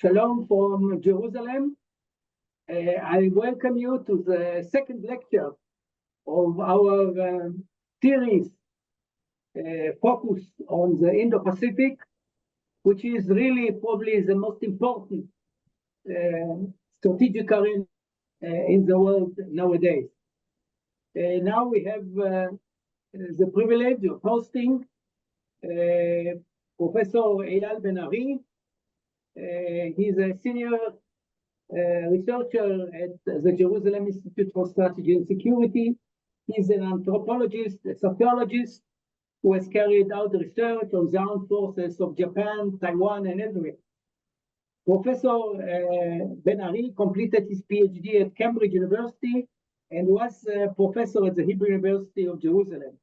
Shalom from Jerusalem. I welcome you to the second lecture of our series focused on the Indo-Pacific, which is really probably the most important strategic arena in the world nowadays. Now we have the privilege of hosting Professor Eyal Ben Ai. He's a senior researcher at the Jerusalem Institute for Strategy and Security. He's an anthropologist, a sociologist, who has carried out research on the armed forces of Japan, Taiwan, and Israel. Professor Ben Ai completed his PhD at Cambridge University and was a professor at the Hebrew University of Jerusalem.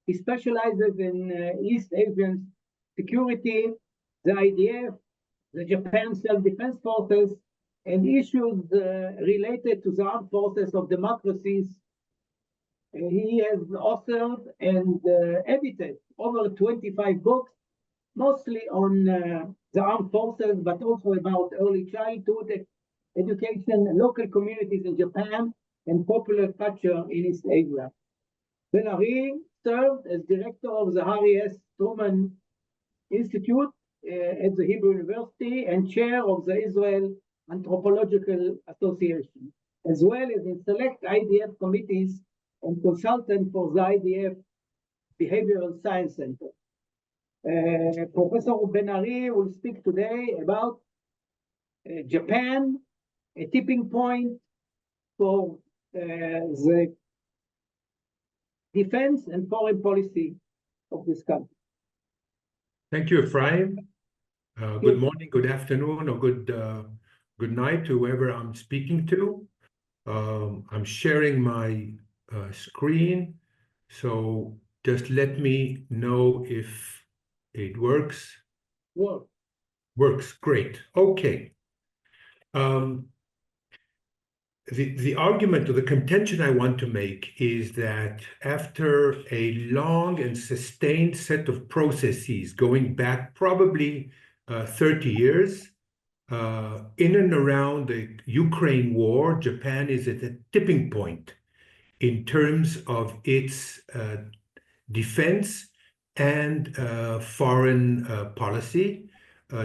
He specializes in East Asian security, the IDF, the Japan Self-Defense Forces, and issues related to the armed forces of democracies. He has authored and edited over 25 books, mostly on the armed forces, but also about early childhood education, local communities in Japan, and popular culture in East Asia. Ben Ai served as director of the Harry S. Truman Institute at the Hebrew University and chair of the Israel Anthropological Association, as well as in select IDF committees and consultant for the IDF Behavioral Science Center. Professor Ben Ai will speak today about Japan, a tipping point for the defense and foreign policy of this country. Thank you, Ephraim. Good morning, good afternoon, or good night to whoever I'm speaking to. I'm sharing my screen, so just let me know if it works. Works, great. Okay. The argument or the contention I want to make is that after a long and sustained set of processes going back probably 30 years, in and around the Ukraine war, Japan is at a tipping point in terms of its defense and foreign policy.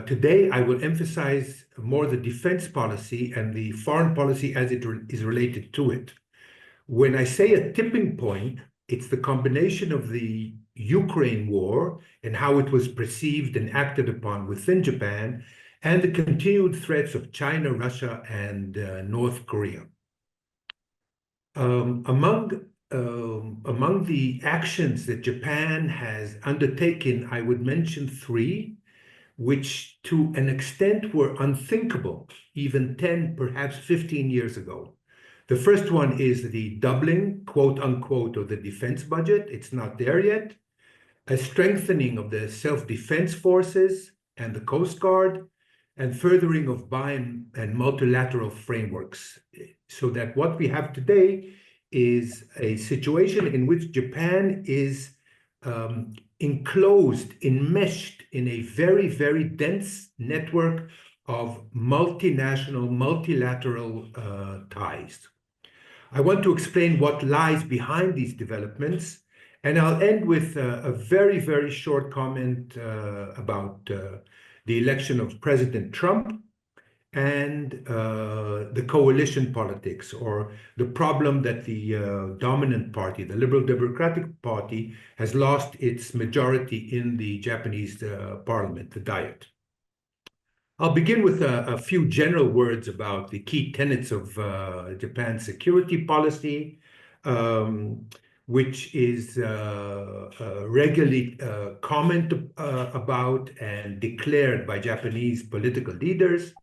Today, I will emphasize more the defense policy and the foreign policy as it is related to it. When I say a tipping point, it's the combination of the Ukraine war and how it was perceived and acted upon within Japan, and the continued threats of China, Russia, and North Korea. Among the actions that Japan has undertaken, I would mention three, which to an extent were unthinkable even 10, perhaps 15 years ago. The first one is the doubling, quote unquote, of the defense budget. It's not there yet. A strengthening of the self-defense forces and the Coast Guard, and furthering of bi- and multilateral frameworks, so that what we have today is a situation in which Japan is enclosed, enmeshed in a very, very dense network of multinational, multilateral ties. I want to explain what lies behind these developments, and I'll end with a very, very short comment about the election of President Trump and the coalition politics, or the problem that the dominant party, the Liberal Democratic Party, has lost its majority in the Japanese parliament, the Diet. I'll begin with a few general words about the key tenets of Japan's security policy, which is regularly commented about and declared by Japanese political leaders.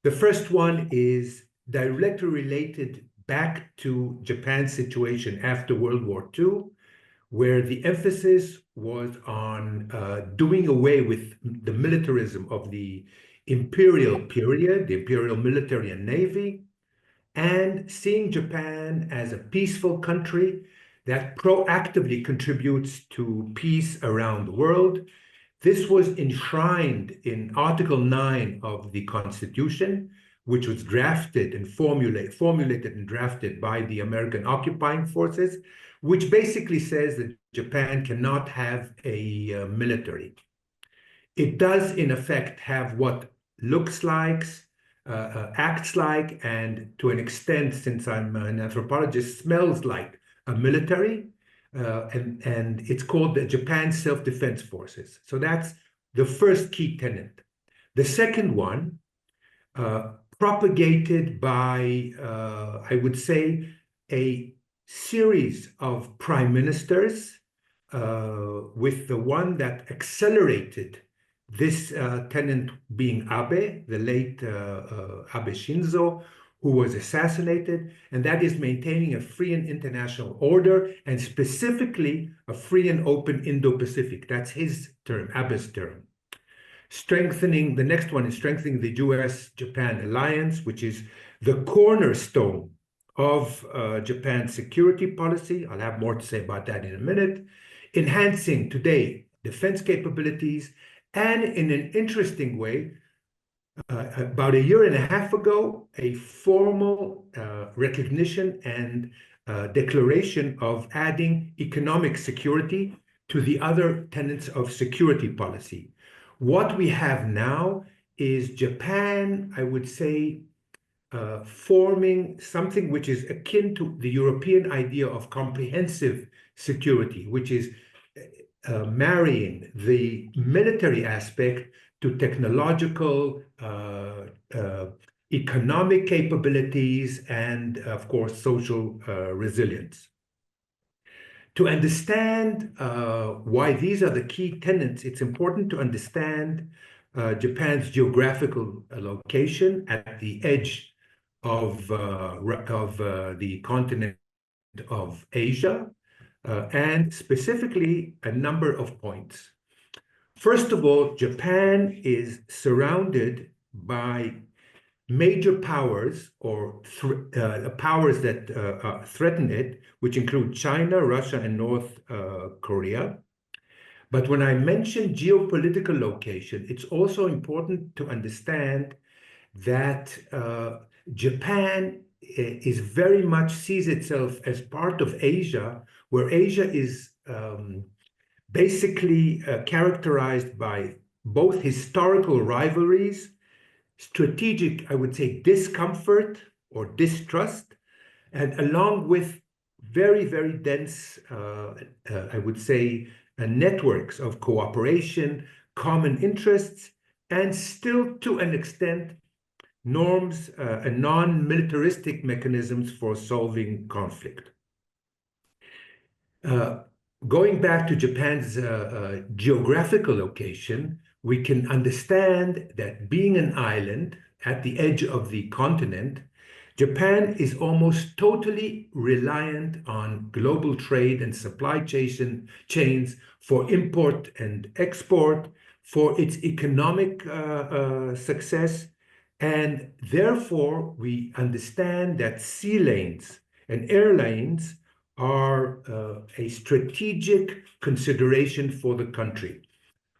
The first one is directly related back to Japan's situation after World War II, where the emphasis was on doing away with the militarism of the imperial period, the imperial military and navy, and seeing Japan as a peaceful country that proactively contributes to peace around the world, This was enshrined in Article 9 of the Constitution, which was drafted and formulated and drafted by the American occupying forces, which basically says that Japan cannot have a military. It does, in effect, have what looks like, acts like, and to an extent, since I'm an anthropologist, smells like a military. And it's called the Japan Self-Defense Forces. So that's the first key tenet. The second one, propagated by, I would say, a series of prime ministers, with the one that accelerated this tenet being Abe, the late Abe Shinzo, who was assassinated, and that is maintaining a free and international order, and specifically a free and open Indo-Pacific. That's his term, Abe's term. The next one is strengthening the US-Japan alliance, which is the cornerstone of Japan's security policy. I'll have more to say about that in a minute. Enhancing today defense capabilities, and in an interesting way, about a year and a half ago, a formal recognition and declaration of adding economic security to the other tenets of security policy. What we have now is Japan, I would say, forming something which is akin to the European idea of comprehensive security, which is marrying the military aspect to technological, economic capabilities, and, of course, social resilience. To understand why these are the key tenets, it's important to understand Japan's geographical location at the edge of the continent of Asia, and specifically a number of points. First of all, Japan is surrounded by major powers, or powers that threaten it, which include China, Russia, and North Korea. But when I mention geopolitical location, it's also important to understand that Japan is very much sees itself as part of Asia, where Asia is basically characterized by both historical rivalries, strategic, I would say, discomfort or distrust, and along with very, very dense, I would say, networks of cooperation, common interests, and still to an extent, norms and non-militaristic mechanisms for solving conflict. Going back to Japan's geographical location, we can understand that being an island at the edge of the continent, Japan is almost totally reliant on global trade and supply chains for import and export, for its economic success. And therefore, we understand that sea lanes and air lanes are a strategic consideration for the country.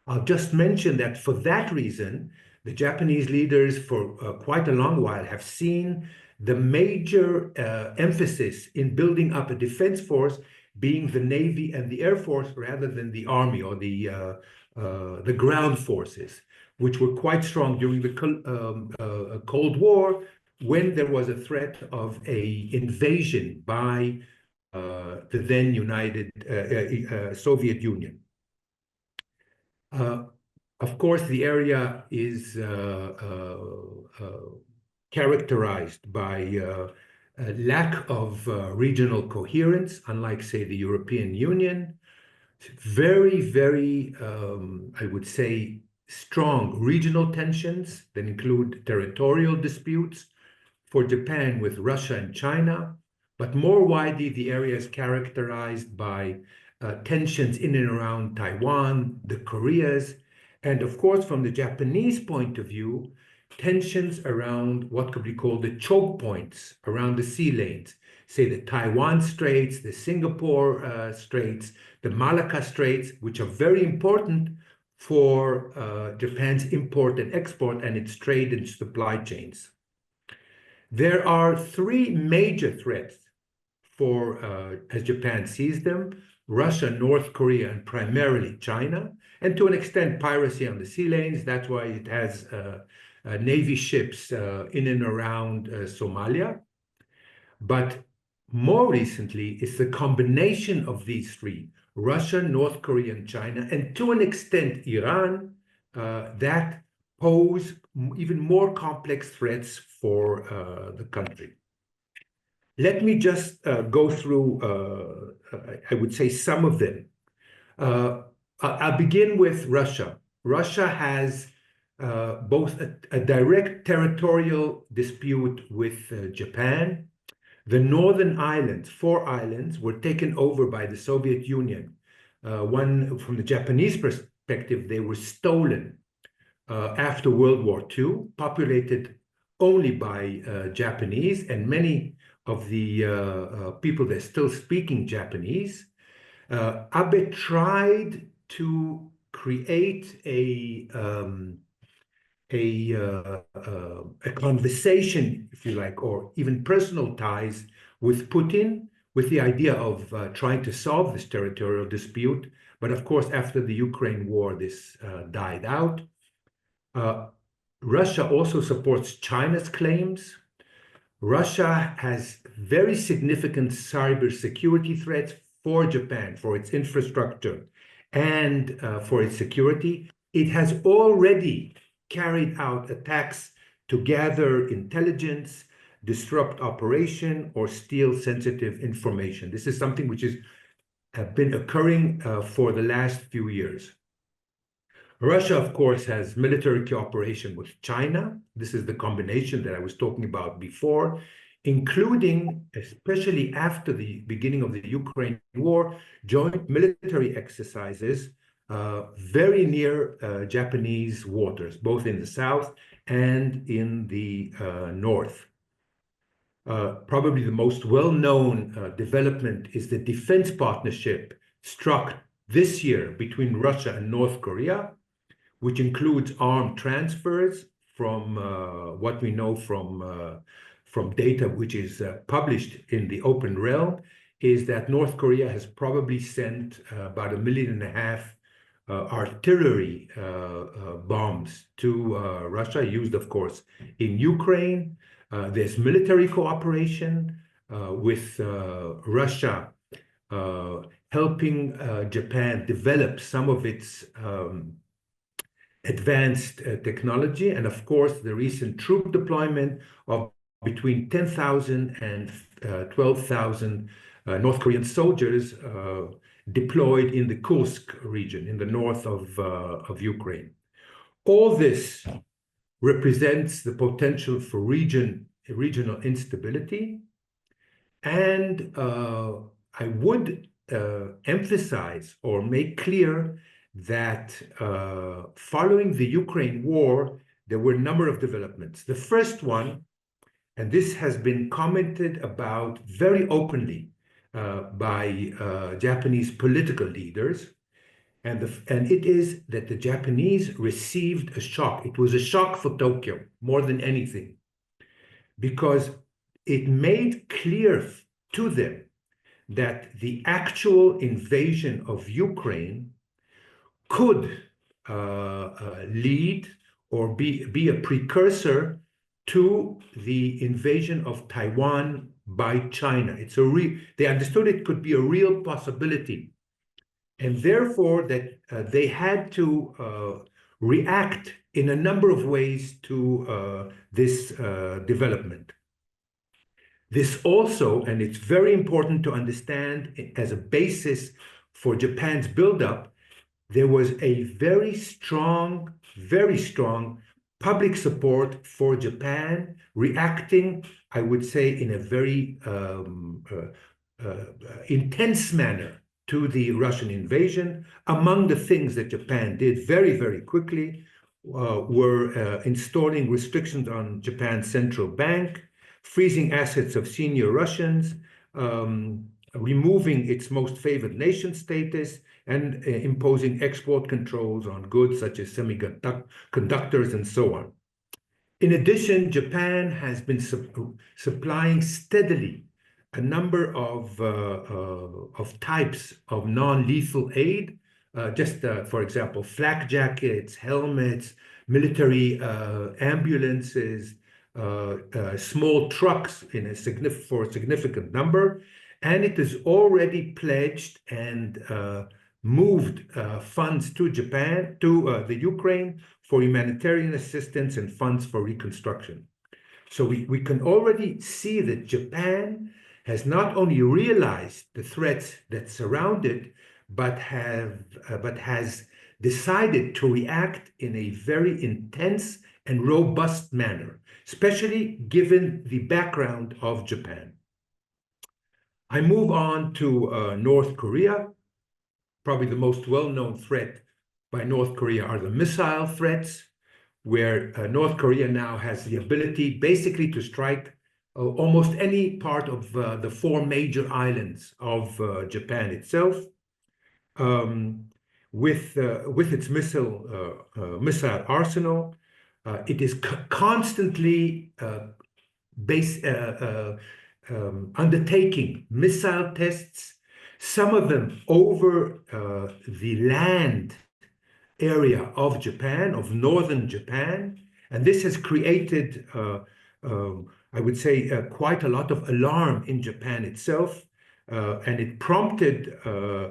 I'll just mention that for that reason, the Japanese leaders for quite a long while have seen the major emphasis in building up a defense force being the Navy and the Air Force rather than the Army or the ground forces, which were quite strong during the Cold War, when there was a threat of an invasion by the then United Soviet Union. Of course, the area is characterized by a lack of regional coherence, unlike, say, the European Union. Very, very, I would say, strong regional tensions that include territorial disputes for Japan with Russia and China. But more widely, the area is characterized by tensions in and around Taiwan, the Koreas, and of course, from the Japanese point of view, tensions around what could be called the choke points around the sea lanes, say the Taiwan Straits, the Singapore Straits, the Malacca Straits, which are very important for Japan's import and export and its trade and supply chains. There are three major threats as Japan sees them: Russia, North Korea, and primarily China, and to an extent piracy on the sea lanes. That's why it has Navy ships in and around Somalia. But more recently, it's the combination of these three: Russia, North Korea, and China, and to an extent Iran, that pose even more complex threats for the country. Let me just go through, I would say, some of them. I'll begin with Russia. Russia has both a direct territorial dispute with Japan. The northern islands, 4 islands, were taken over by the Soviet Union. One, from the Japanese perspective, they were stolen after World War II, populated only by Japanese, and many of the people that are still speaking Japanese. Abe tried to create a conversation, if you like, or even personal ties with Putin, with the idea of trying to solve this territorial dispute. But of course, after the Ukraine war, this died out. Russia also supports China's claims. Russia has very significant cybersecurity threats for Japan, for its infrastructure and for its security. It has already carried out attacks to gather intelligence, disrupt operation, or steal sensitive information. This is something which has been occurring for the last few years. Russia, of course, has military cooperation with China. This is the combination that I was talking about before, including, especially after the beginning of the Ukraine war, joint military exercises very near Japanese waters, both in the south and in the north. Probably the most well-known development is the defense partnership struck this year between Russia and North Korea, which includes armed transfers from what we know from data which is published in the open realm, is that North Korea has probably sent about 1.5 million artillery bombs to Russia, used, of course, in Ukraine. There's military cooperation with Russia helping Japan develop some of its advanced technology, and of course the recent troop deployment of between 10,000 and 12,000 North Korean soldiers deployed in the Kursk region in the north of Ukraine. All this represents the potential for regional instability, and I would emphasize or make clear that following the Ukraine war, there were a number of developments. The first one, and this has been commented about very openly by Japanese political leaders, and it is that the Japanese received a shock. It was a shock for Tokyo more than anything, because it made clear to them that the actual invasion of Ukraine could lead or be a precursor to the invasion of Taiwan by China. They understood it could be a real possibility, and therefore that they had to react in a number of ways to this development. This also, and it's very important to understand as a basis for Japan's buildup, there was a very strong public support for Japan reacting, I would say, in a very intense manner to the Russian invasion. Among the things that Japan did very, very quickly were installing restrictions on Japan's central bank, freezing assets of senior Russians, removing its most favored nation status and imposing export controls on goods such as semiconductors and so on. In addition, Japan has been supplying steadily a number of types of non-lethal aid, for example, flak jackets, helmets, military ambulances, small trucks for a significant number, and it has already pledged and moved funds to Japan, to the Ukraine, for humanitarian assistance and funds for reconstruction. So we can already see that Japan has not only realized the threats that surround it, but has decided to react in a very intense and robust manner, especially given the background of Japan. I move on to North Korea. Probably the most well-known threat by North Korea are the missile threats, where North Korea now has the ability basically to strike almost any part of the 4 major islands of Japan itself. With its missile arsenal, it is constantly undertaking missile tests, some of them over the land area of Japan, of northern Japan, and this has created, I would say, quite a lot of alarm in Japan itself, and it prompted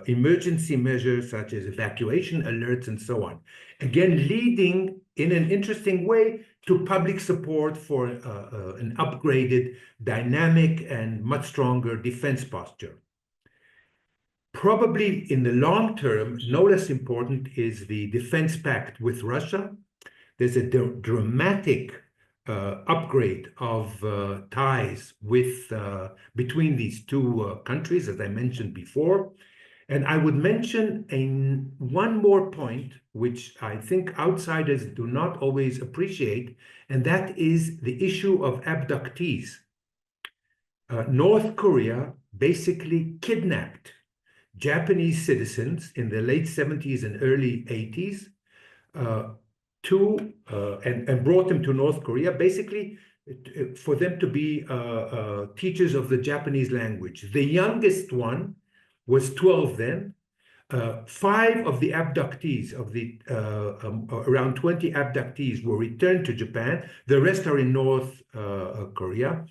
emergency measures such as evacuation alerts and so on. Again, leading in an interesting way to public support for an upgraded, dynamic, and much stronger defense posture. Probably in the long term, no less important is the defense pact with Russia. There's a dramatic upgrade of ties between these two countries, as I mentioned before. And I would mention one more point, which I think outsiders do not always appreciate, and that is the issue of abductees. North Korea basically kidnapped Japanese citizens in the late 70s and early 80s and brought them to North Korea, basically for them to be teachers of the Japanese language. The youngest one was 12 then. 5 of the abductees, around 20 abductees, were returned to Japan. The rest are in North Korea.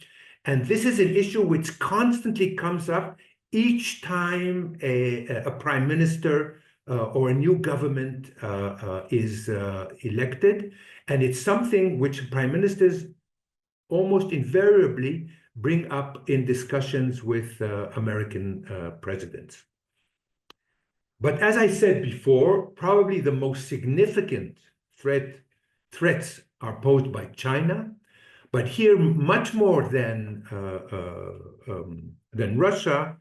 And this is an issue which constantly comes up each time a prime minister or a new government is elected. And it's something which prime ministers almost invariably bring up in discussions with American presidents. But as I said before, probably the most significant threats are posed by China. But here, much more than Russia,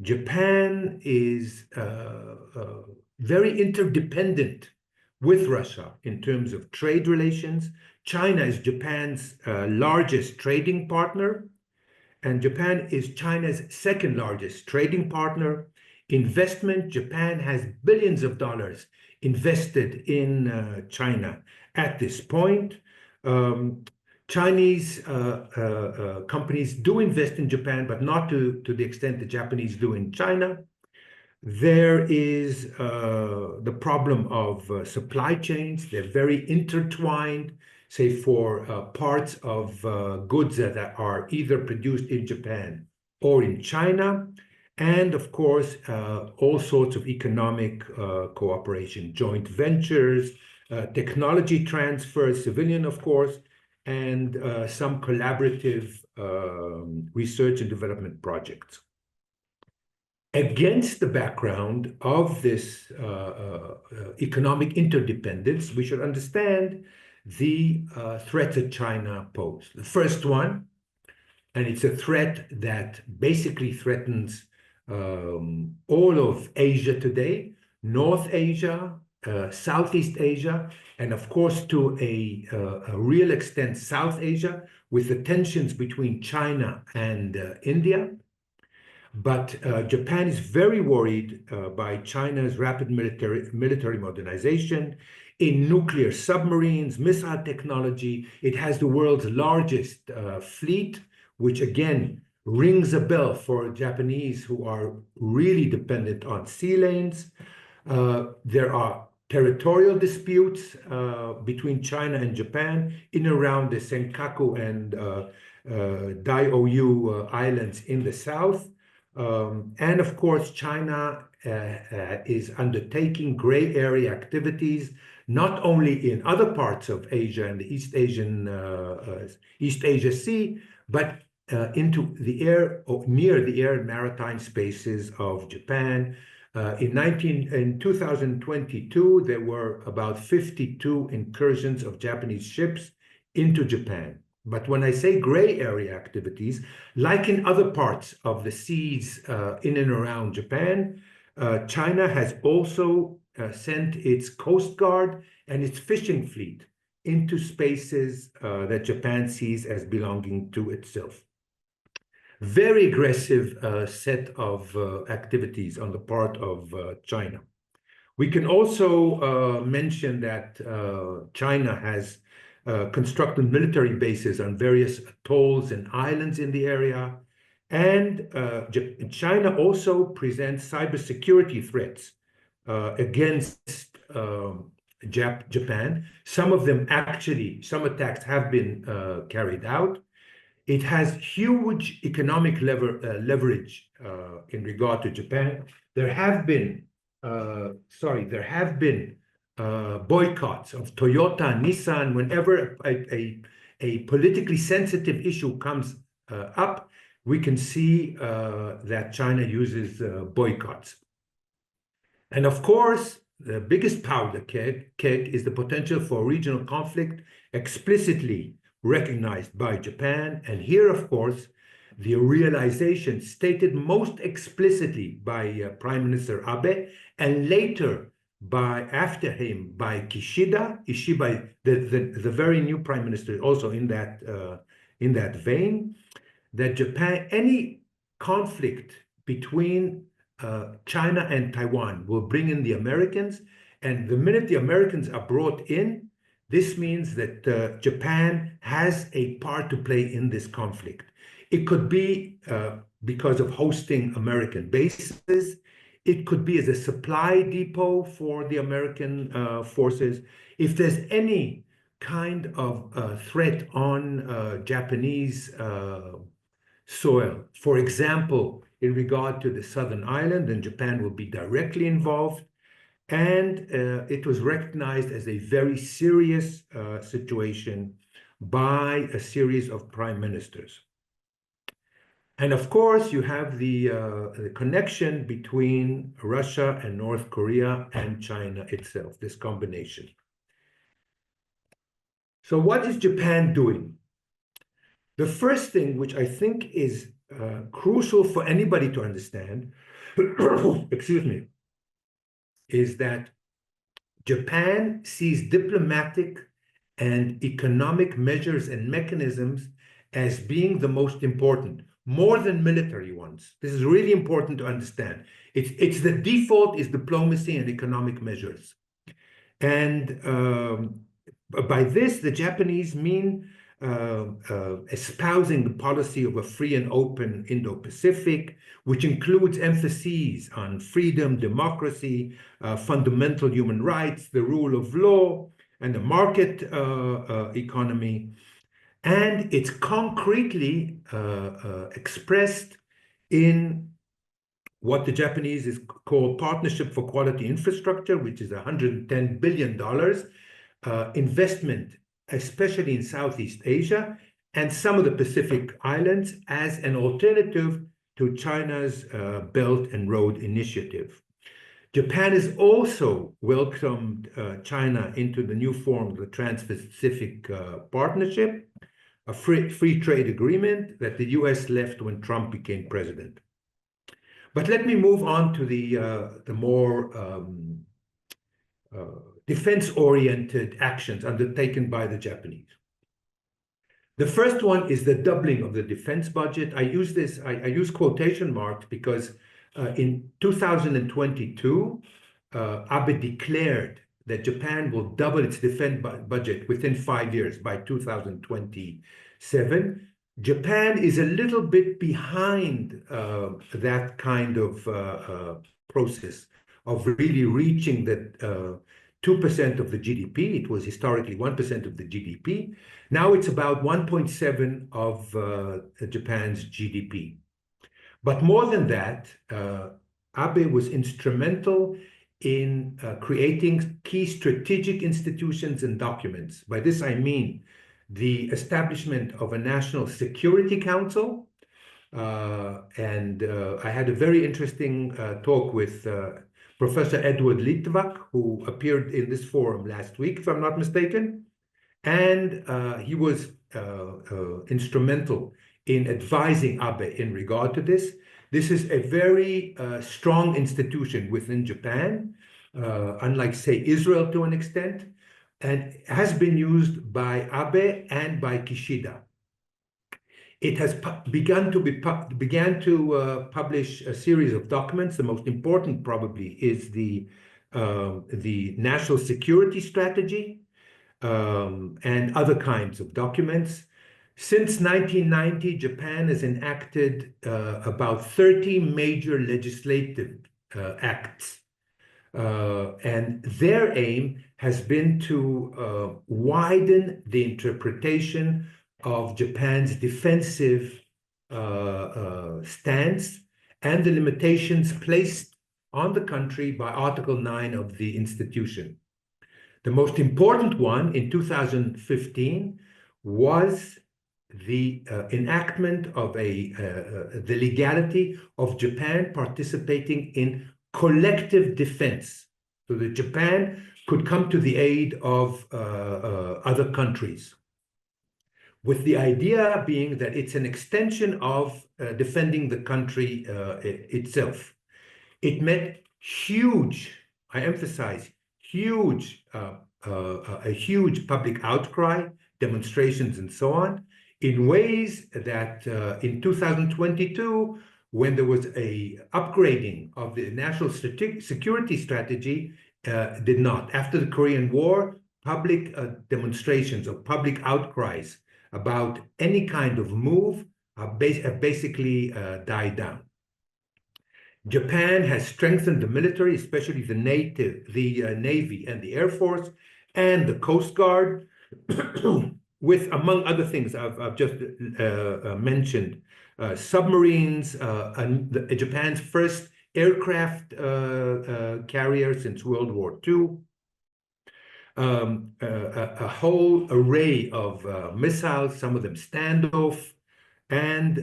Japan is very interdependent with Russia in terms of trade relations. China is Japan's largest trading partner, and Japan is China's second largest trading partner. Investment, Japan has billions of dollars invested in China at this point. Chinese companies do invest in Japan, but not to the extent the Japanese do in China. There is the problem of supply chains. They're very intertwined, say for parts of goods that are either produced in Japan or in China. And of course, all sorts of economic cooperation, joint ventures, technology transfers, civilian, of course, and some collaborative research and development projects. Against the background of this economic interdependence, we should understand the threats that China poses. The first one, and it's a threat that basically threatens all of Asia today, North Asia, Southeast Asia, and of course to a real extent South Asia, with the tensions between China and India. But Japan is very worried by China's rapid military modernization in nuclear submarines, missile technology. It has the world's largest fleet, which again rings a bell for Japanese who are really dependent on sea lanes. There are territorial disputes between China and Japan in around the Senkaku and Diaoyu Islands in the south. And of course, China is undertaking gray area activities, not only in other parts of Asia and the East Asia Sea, but into the air or near the air and maritime spaces of Japan. In 2022, there were about 52 incursions of Japanese ships into Japan. But when I say gray area activities, like in other parts of the seas in and around Japan, China has also sent its Coast Guard and its fishing fleet into spaces that Japan sees as belonging to itself. Very aggressive set of activities on the part of China. We can also mention that China has constructed military bases on various atolls and islands in the area. And China also presents cybersecurity threats against Japan. Some of them actually, some attacks have been carried out. It has huge economic leverage in regard to Japan. There have been boycotts of Toyota, Nissan. Whenever a politically sensitive issue comes up, we can see that China uses boycotts. And of course, the biggest powder keg is the potential for regional conflict explicitly recognized by Japan. And here, of course, the realization stated most explicitly by Prime Minister Abe, and later after him by Kishida, the very new prime minister, also in that vein, that Japan, any conflict between China and Taiwan will bring in the Americans, and the minute the Americans are brought in, this means that Japan has a part to play in this conflict. It could be because of hosting American bases. It could be as a supply depot for the American forces. If there's any kind of threat on Japanese soil, for example, in regard to the Southern Island, then Japan will be directly involved. And it was recognized as a very serious situation by a series of prime ministers. And of course, you have the connection between Russia and North Korea and China itself, this combination. So what is Japan doing? The first thing, which I think is crucial for anybody to understand, excuse me, is that Japan sees diplomatic and economic measures and mechanisms as being the most important, more than military ones. This is really important to understand. It's the default is diplomacy and economic measures. And by this, the Japanese mean espousing the policy of a free and open Indo-Pacific, which includes emphases on freedom, democracy, fundamental human rights, the rule of law, and the market economy. And it's concretely expressed in what the Japanese is called Partnership for Quality Infrastructure, which is $110 billion investment, especially in Southeast Asia and some of the Pacific Islands, as an alternative to China's Belt and Road Initiative. Japan has also welcomed China into the new form of the Trans-Pacific Partnership, a free trade agreement that the US left when Trump became president. But let me move on to the more defense-oriented actions undertaken by the Japanese. The first one is the doubling of the defense budget. I use quotation marks because in 2022, Abe declared that Japan will double its defense budget within 5 years by 2027. Japan is a little bit behind that kind of process of really reaching that 2% of the GDP. It was historically 1% of the GDP. Now it's about 1.7 of Japan's GDP. But more than that, Abe was instrumental in creating key strategic institutions and documents. By this I mean the establishment of a National Security Council. I had a very interesting talk with Professor Edward Litvak, who appeared in this forum last week, if I'm not mistaken. And he was instrumental in advising Abe in regard to this. This is a very strong institution within Japan, unlike, say, Israel to an extent, and has been used by Abe and by Kishida. It has began to publish a series of documents. The most important probably is the National Security Strategy and other kinds of documents. Since 1990, Japan has enacted about 30 major legislative acts. And their aim has been to widen the interpretation of Japan's defensive stance and the limitations placed on the country by Article 9 of the institution. The most important one in 2015 was the enactment of the legality of Japan participating in collective defense, so that Japan could come to the aid of other countries, with the idea being that it's an extension of defending the country itself. It met huge, I emphasize, huge, a huge public outcry, demonstrations and so on, in ways that in 2022, when there was a upgrading of the national security strategy, did not. After the Korean War, public demonstrations or public outcries about any kind of move have basically died down. Japan has strengthened the military, especially the Navy and the Air Force and the Coast Guard, with, among other things, I've just mentioned submarines, and Japan's first aircraft carrier since World War II, a whole array of missiles, some of them standoff, and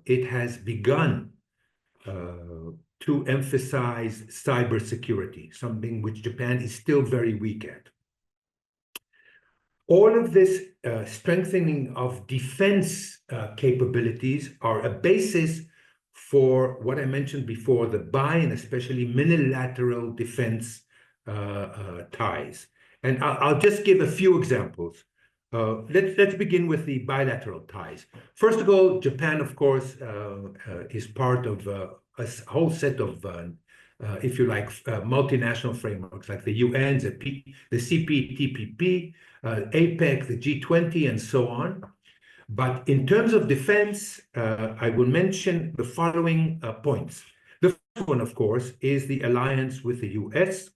it has begun to emphasize cybersecurity, something which Japan is still very weak at. All of this strengthening of defense capabilities are a basis for what I mentioned before, the bi and especially unilateral defense ties. And I'll just give a few examples. Let's begin with the bilateral ties. First of all, Japan, of course, is part of a whole set of, if you like, multinational frameworks like the UN, the CPTPP, APEC, the G20, and so on. But in terms of defense, I will mention the following points. The first one, of course, is the alliance with the US,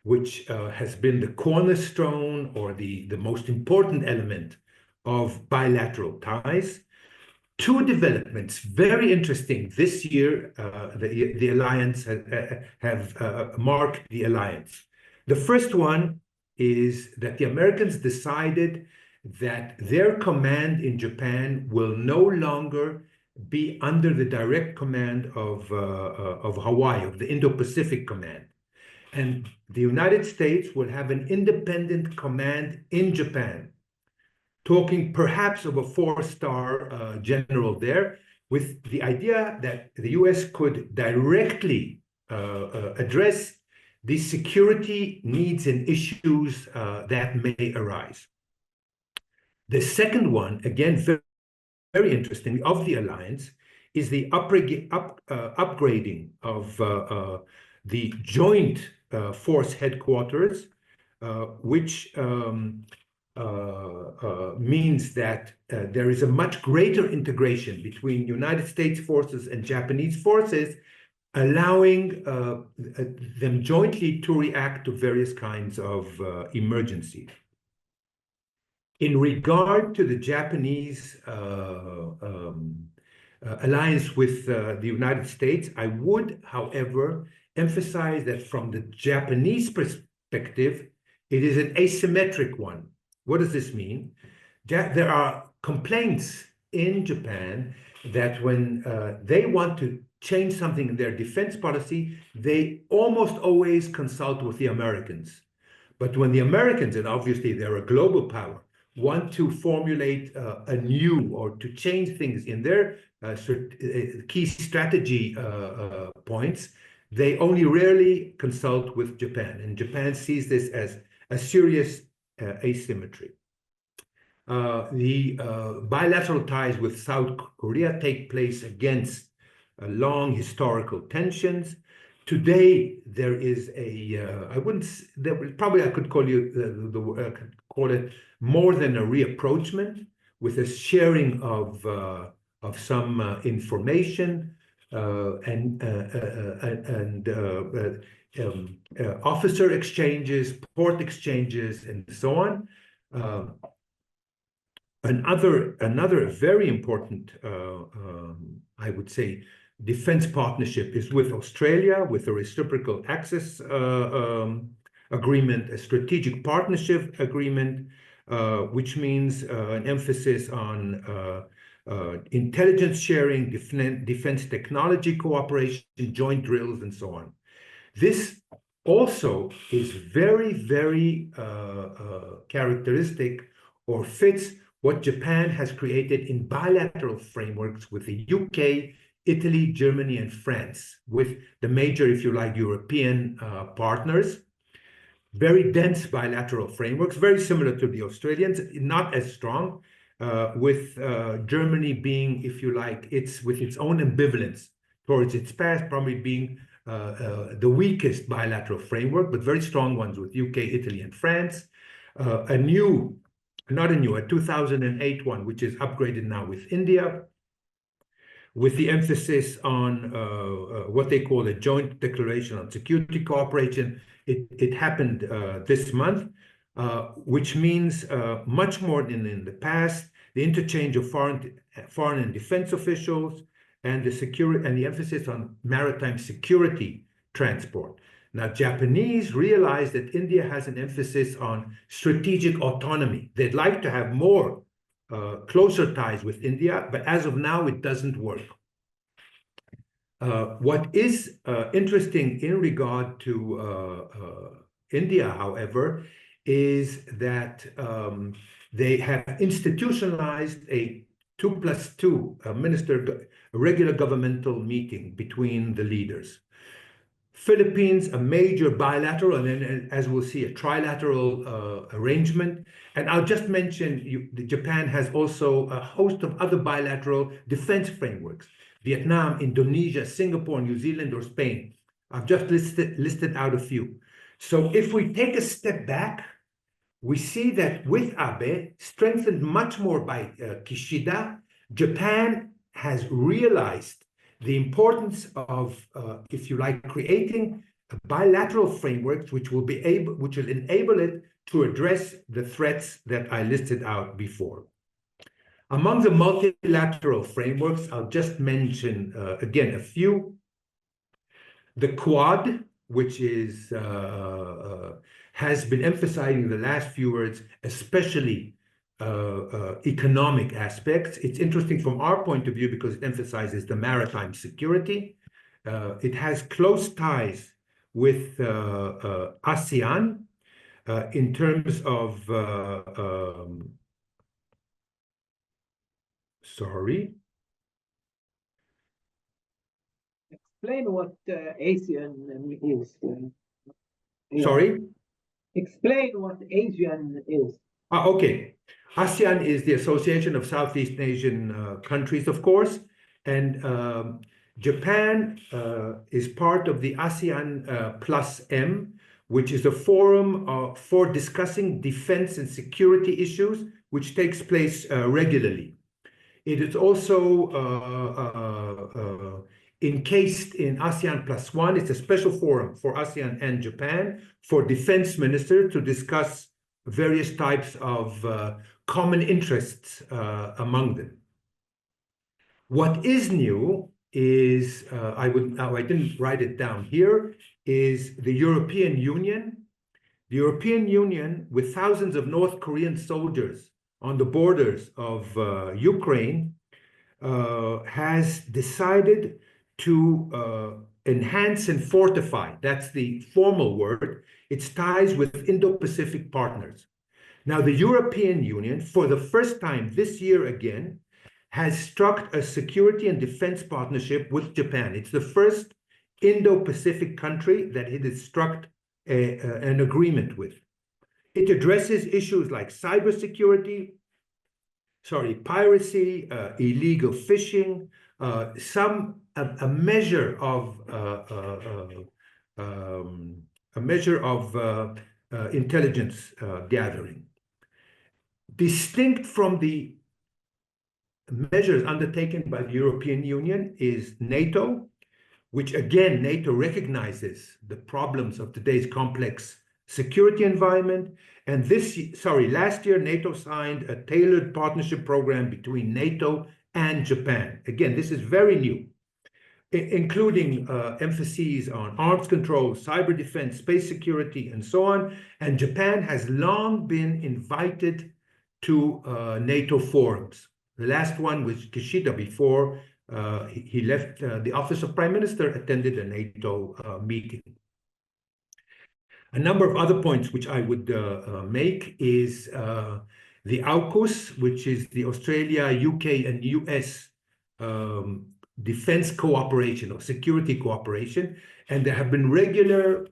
which has been the cornerstone or the most important element of bilateral ties. Two developments, very interesting this year, the alliance have marked the alliance. The first one is that the Americans decided that their command in Japan will no longer be under the direct command of Hawaii, of the Indo-Pacific Command. And the United States will have an independent command in Japan, talking perhaps of a 4-star general there, with the idea that the US could directly address the security needs and issues that may arise. The second one, again, very interesting, of the alliance is the upgrading of the joint force headquarters, which means that there is a much greater integration between United States forces and Japanese forces, allowing them jointly to react to various kinds of emergencies. In regard to the Japanese alliance with the United States, I would, however, emphasize that from the Japanese perspective, it is an asymmetric one. What does this mean? There are complaints in Japan that when they want to change something in their defense policy, they almost always consult with the Americans. But when the Americans, and obviously they're a global power, want to formulate a new or to change things in their key strategy points, they only rarely consult with Japan. And Japan sees this as a serious asymmetry. The bilateral ties with South Korea take place against long historical tensions. Today, there is I wouldn't, probably I could call it more than a reapproachment, with a sharing of some information and officer exchanges, port exchanges, and so on. Another very important, I would say, defense partnership is with Australia, with a reciprocal access agreement, a strategic partnership agreement, which means an emphasis on intelligence sharing, defense technology cooperation, joint drills, and so on. This also is very, very characteristic or fits what Japan has created in bilateral frameworks with the UK, Italy, Germany, and France, with the major, if you like, European partners. Very dense bilateral frameworks, very similar to the Australians, not as strong, with Germany being, if you like, with its own ambivalence towards its past, probably being the weakest bilateral framework, but very strong ones with UK, Italy, and France. A 2008 one, which is upgraded now with India, with the emphasis on what they call a joint declaration on security cooperation. It happened this month, which means much more than in the past, the interchange of foreign and defense officials, and the emphasis on maritime security transport. Now, Japanese realize that India has an emphasis on strategic autonomy. They'd like to have more closer ties with India, but as of now, it doesn't work. What is interesting in regard to India, however, is that they have institutionalized a 2+2 regular governmental meeting between the leaders. Philippines, a major bilateral, and then, as we'll see, a trilateral arrangement. And I'll just mention, Japan has also a host of other bilateral defense frameworks: Vietnam, Indonesia, Singapore, New Zealand, or Spain. I've just listed out a few. So if we take a step back, we see that with Abe, strengthened much more by Kishida, Japan has realized the importance of, if you like, creating bilateral frameworks which will enable it to address the threats that I listed out before. Among the multilateral frameworks, I'll just mention again a few. The Quad, which has been emphasizing the last few words, especially economic aspects. It's interesting from our point of view because it emphasizes the maritime security. It has close ties with ASEAN in terms of, sorry. Explain what ASEAN is. Sorry? Explain what ASEAN is. Okay. ASEAN is the Association of Southeast Asian countries, of course, and Japan is part of the ASEAN Plus M, which is a forum for discussing defense and security issues, which takes place regularly. It is also encased in ASEAN Plus One. It's a special forum for ASEAN and Japan for defense ministers to discuss various types of common interests among them. What is new is, I didn't write it down here, is the European Union. The European Union, with thousands of North Korean soldiers on the borders of Ukraine, has decided to enhance and fortify, that's the formal word, its ties with Indo-Pacific partners. Now, the European Union, for the first time this year again, has struck a security and defense partnership with Japan. It's the first Indo-Pacific country that it has struck an agreement with. It addresses issues like cybersecurity, piracy, illegal fishing, a measure of intelligence gathering. Distinct from the measures undertaken by the European Union is NATO, which again, NATO recognizes the problems of today's complex security environment. And last year, NATO signed a tailored partnership program between NATO and Japan. Again, this is very new, including emphases on arms control, cyber defense, space security, and so on. And Japan has long been invited to NATO forums. The last one was Kishida before he left the office of Prime Minister, attended a NATO meeting. A number of other points which I would make is the AUKUS, which is the Australia, UK, and US defense cooperation or security cooperation. And there have been regular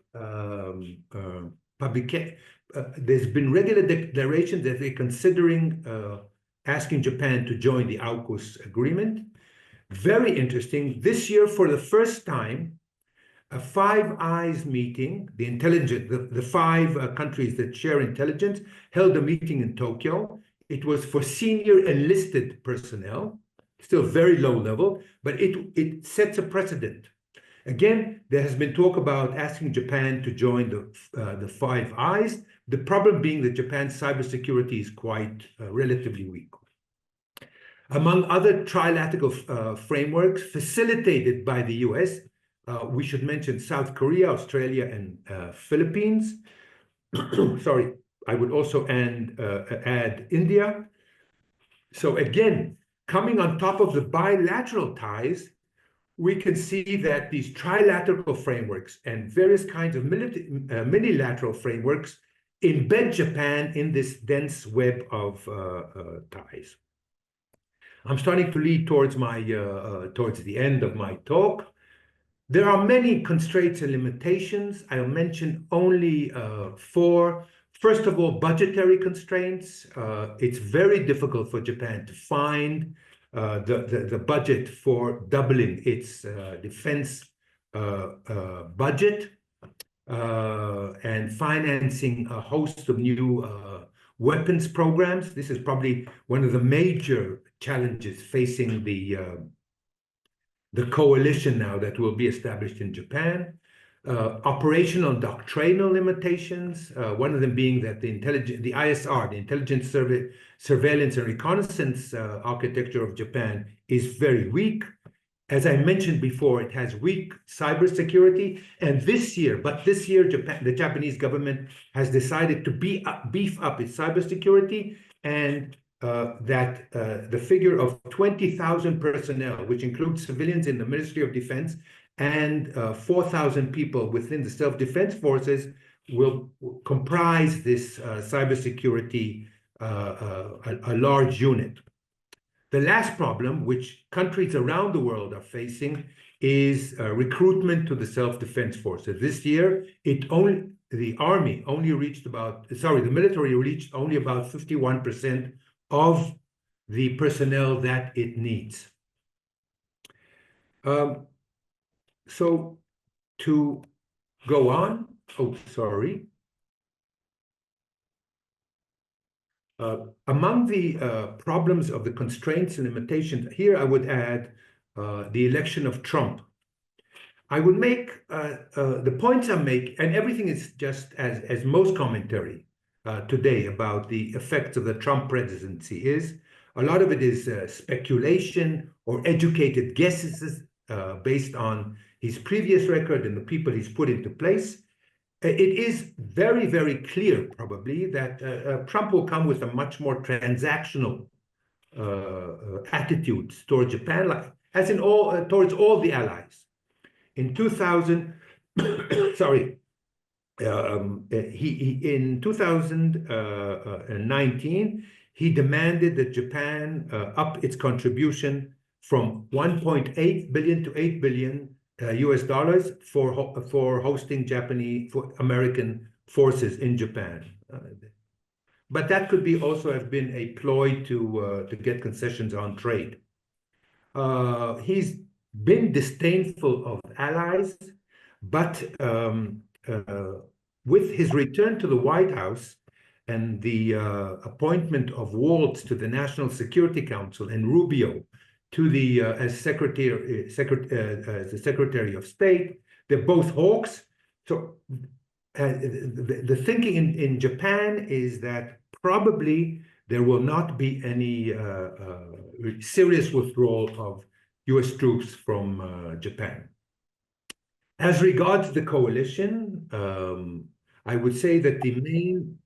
there's been regular declarations that they're considering asking Japan to join the AUKUS agreement. Very interesting. This year, for the first time, a Five Eyes meeting, the five countries that share intelligence, held a meeting in Tokyo. It was for senior enlisted personnel, still very low level, but it sets a precedent. Again, there has been talk about asking Japan to join the Five Eyes, the problem being that Japan's cybersecurity is quite relatively weak. Among other trilateral frameworks facilitated by the US, we should mention South Korea, Australia, and Philippines. Sorry, I would also add India. So again, coming on top of the bilateral ties, we can see that these trilateral frameworks and various kinds of minilateral frameworks embed Japan in this dense web of ties. I'm starting to lead towards the end of my talk. There are many constraints and limitations. I'll mention only four. First of all, budgetary constraints. It's very difficult for Japan to find the budget for doubling its defense budget and financing a host of new weapons programs. This is probably one of the major challenges facing the coalition now that will be established in Japan. Operational and doctrinal limitations, one of them being that the ISR, the intelligence surveillance and reconnaissance architecture of Japan is very weak. As I mentioned before, it has weak cybersecurity. And this year, the Japanese government has decided to beef up its cybersecurity, and that the figure of 20,000 personnel, which includes civilians in the Ministry of Defense and 4,000 people within the self-defense forces, will comprise this cybersecurity, a large unit. The last problem, which countries around the world are facing, is recruitment to the self-defense forces. This year, the army only reached the military reached only about 51% of the personnel that it needs. So to go on, among the problems of the constraints and limitations, here I would add the election of Trump. I would make the points I make, and everything is just as most commentary today about the effects of the Trump presidency is. A lot of it is speculation or educated guesses based on his previous record and the people he's put into place. It is very, very clear, probably, that Trump will come with a much more transactional attitude toward Japan, like, as in towards all the allies. In 2000, sorry, in 2019, he demanded that Japan up its contribution from 1.8 billion to 8 billion US dollars for hosting American forces in Japan. But that could be also have been a ploy to get concessions on trade. He's been disdainful of allies, but with his return to the White House and the appointment of Waltz to the National Security Council and Rubio to the as the Secretary of State, they're both hawks. So the thinking in Japan is that probably there will not be any serious withdrawal of US troops from Japan. As regards the coalition, I would say that the main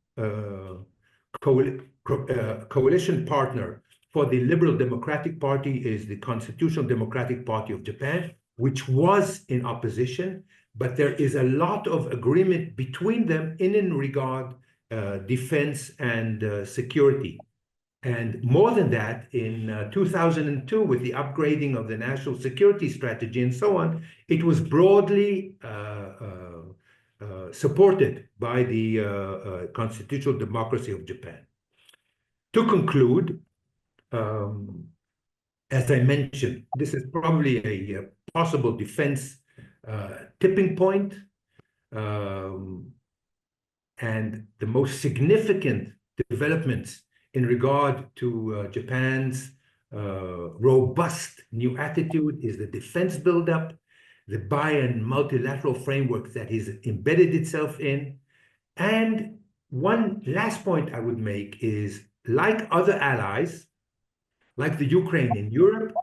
coalition partner for the Liberal Democratic Party is the Constitutional Democratic Party of Japan, which was in opposition, but there is a lot of agreement between them in regard defense and security. And more than that, in 2002, with the upgrading of the national security strategy and so on, it was broadly supported by the constitutional democracy of Japan. To conclude, as I mentioned, this is probably a possible defense tipping point. And the most significant developments in regard to Japan's robust new attitude is the defense buildup, the bi- and multilateral framework that has embedded itself in. And one last point I would make is, like other allies, like the Ukraine in Europe,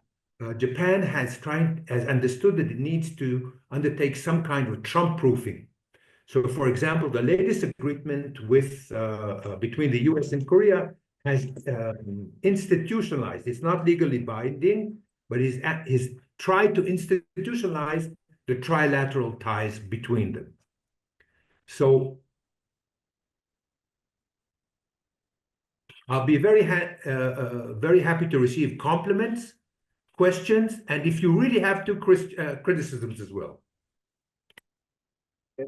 Japan has understood that it needs to undertake some kind of Trump-proofing. So, for example, the latest agreement between the US and Korea has institutionalized, it's not legally binding, but is tried to institutionalize the trilateral ties between them. So I'll be very happy to receive compliments, questions, and if you really have to, criticisms as well.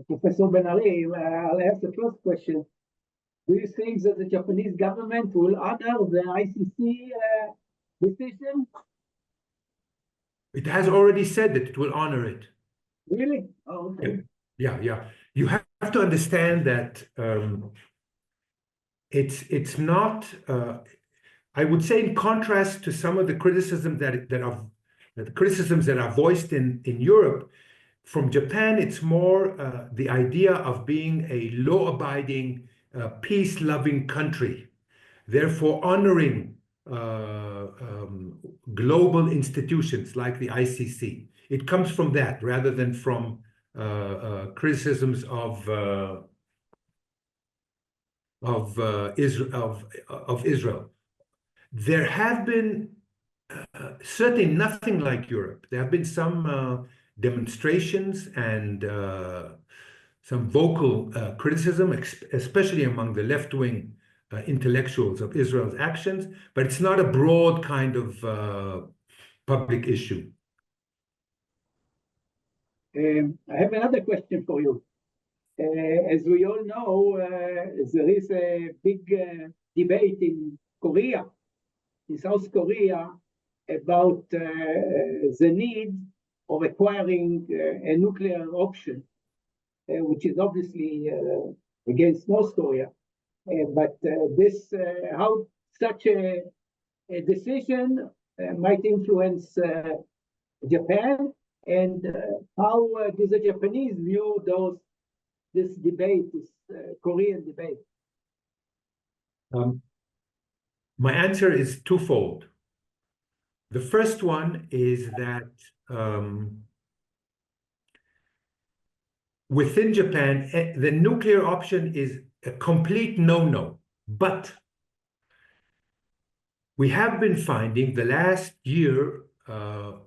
Professor Ben Ai, I'll ask the first question. Do you think that the Japanese government will honor the ICC decision? It has already said that it will honor it. Really? Oh, okay. Yeah. You have to understand that it's not. I would say, in contrast to some of the criticisms that are voiced in Europe, from Japan, it's more the idea of being a law-abiding, peace-loving country, therefore honoring global institutions like the ICC. It comes from that rather than from criticisms of Israel. There have been certainly nothing like Europe. There have been some demonstrations and some vocal criticism, especially among the left-wing intellectuals of Israel's actions, but it's not a broad kind of public issue. I have another question for you. As we all know, there is a big debate in Korea, in South Korea, about the need of acquiring a nuclear option, which is obviously against North Korea. But how such a decision might influence Japan, and how do the Japanese view this debate, this Korean debate? My answer is twofold. The first one is that within Japan, the nuclear option is a complete no-no. But we have been finding the last year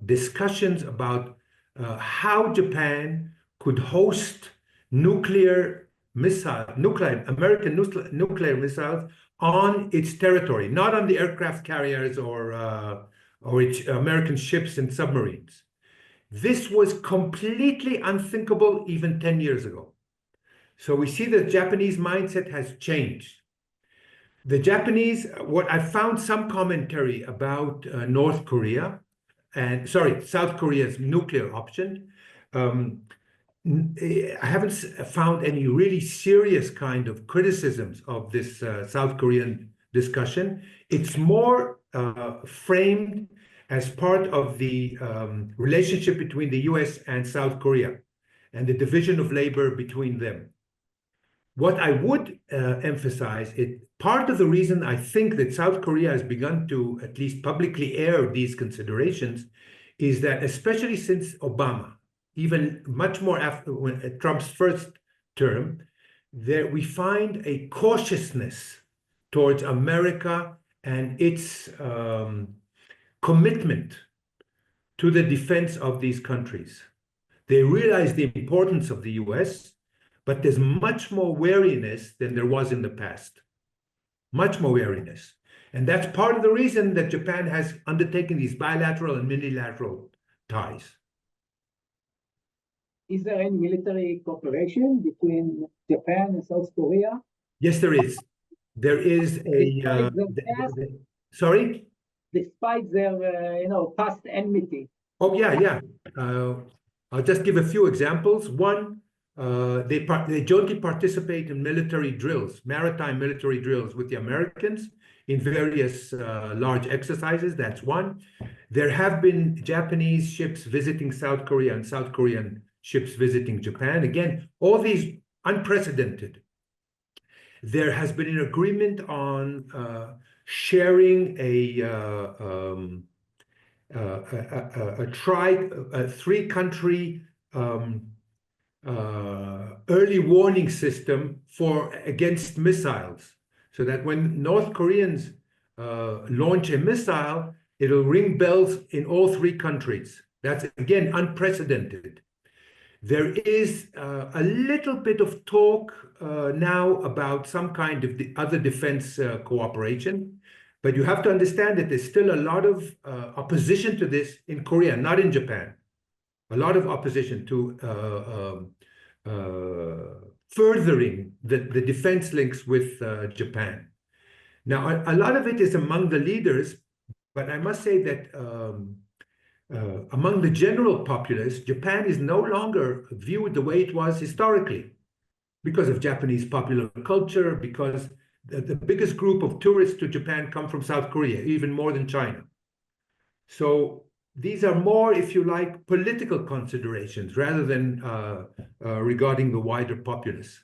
discussions about how Japan could host American nuclear missiles on its territory, not on the aircraft carriers or its American ships and submarines. This was completely unthinkable even 10 years ago. So we see the Japanese mindset has changed. The Japanese, what I found some commentary about South Korea's nuclear option. I haven't found any really serious kind of criticisms of this South Korean discussion. It's more framed as part of the relationship between the US and South Korea and the division of labor between them. What I would emphasize, part of the reason I think that South Korea has begun to at least publicly air these considerations is that, especially since Obama, even much more after Trump's first term, there we find a cautiousness towards America and its commitment to the defense of these countries. They realize the importance of the US, but there's much more wariness than there was in the past. Much more wariness. And that's part of the reason that Japan has undertaken these bilateral and multilateral ties. Is there any military cooperation between Japan and South Korea? Yes, there is. There is a... sorry? Despite their past enmity. Oh, yeah. I'll just give a few examples. One, they jointly participate in military drills, maritime military drills with the Americans in various large exercises. That's one. There have been Japanese ships visiting South Korea and South Korean ships visiting Japan. Again, all these unprecedented. There has been an agreement on sharing a three-country early warning system against missiles, so that when North Koreans launch a missile, it'll ring bells in all three countries. That's, again, unprecedented. There is a little bit of talk now about some kind of other defense cooperation, but you have to understand that there's still a lot of opposition to this in Korea, not in Japan. A lot of opposition to furthering the defense links with Japan. Now, a lot of it is among the leaders, but I must say that among the general populace, Japan is no longer viewed the way it was historically because of Japanese popular culture, because the biggest group of tourists to Japan come from South Korea, even more than China. So these are more, if you like, political considerations rather than regarding the wider populace.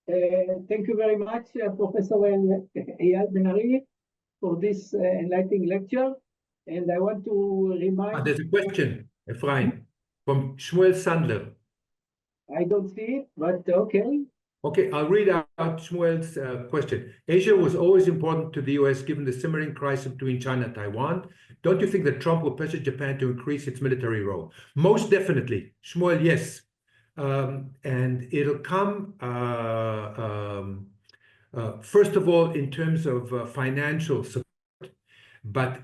Thank you very much, Professor Eyal Ben Ai, for this enlightening lecture. And I want to remind... There's a question, Ephraim, from Shmuel Sandler. I don't see it, but okay. Okay, I'll read out Shmuel's question. Asia was always important to the US given the simmering crisis between China and Taiwan. Don't you think that Trump will pressure Japan to increase its military role? Most definitely. Shmuel, yes. And it'll come, first of all, in terms of financial support. But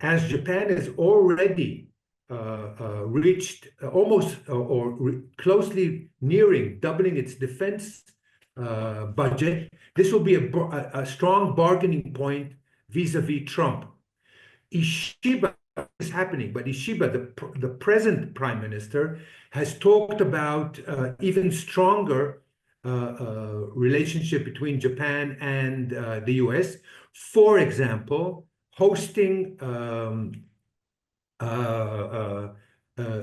as Japan has already reached almost or closely nearing doubling its defense budget, this will be a strong bargaining point vis-a-vis Trump. Ishiba is happening, but Ishiba, the present prime minister, has talked about even stronger relationship between Japan and the US. For example, hosting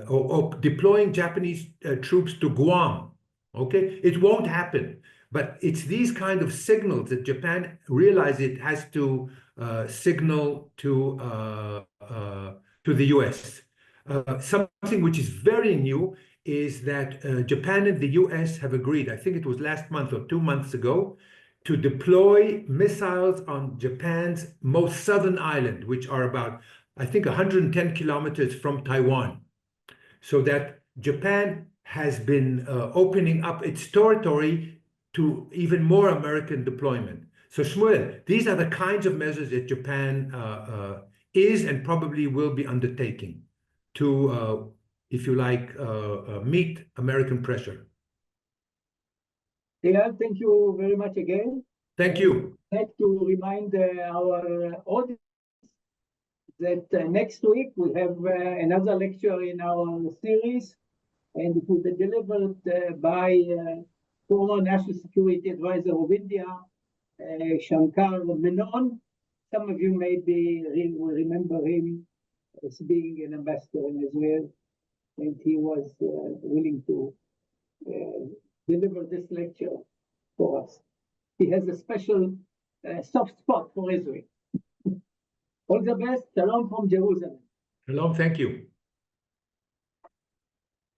or deploying Japanese troops to Guam. Okay, it won't happen, but it's these kind of signals that Japan realizes it has to signal to the US. Something which is very new is that Japan and the US have agreed, I think it was last month or 2 months ago, to deploy missiles on Japan's most southern island, which are about, I think, 110 kilometers from Taiwan, so that Japan has been opening up its territory to even more American deployment. So Shmuel, these are the kinds of measures that Japan is and probably will be undertaking to, if you like, meet American pressure. Eyal, thank you very much again. Thank you. I'd like to remind our audience that next week we have another lecture in our series, and it will be delivered by former National Security Advisor of India, Shankar Menon. Some of you will remember him as being an ambassador in Israel, and he was willing to deliver this lecture for us. He has a special soft spot for Israel. All the best. Shalom from Jerusalem. Shalom, thank you.